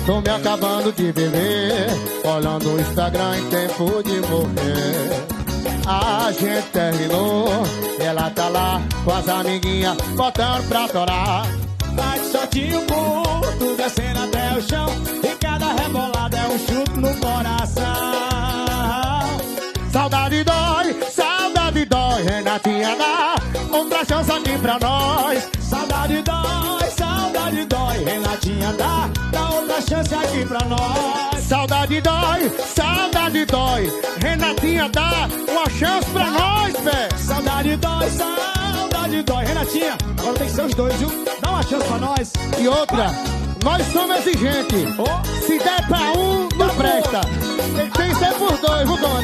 tô me acabando de beber, olhando o Instagram em tempo de morrer. A gente terminou, ela tá lá com as amiguinhas, botando pra torar. Tá de shortinho curto, descendo até o chão, e cada rebolada é um chute no coração. Saudade dói, Renatinha, dá outra chance aqui pra nós. Saudade dói, Renatinha, dá outra chance aqui pra nós. Saudade dói, Renatinha, dá uma chance pra nós, pé. Saudade dói, Renatinha, agora tem que ser os dois, viu? Dá uma chance pra nós. E outra, nós somos exigentes. Se der pra um, não presta. Tem que ser por dois, viu, comandante?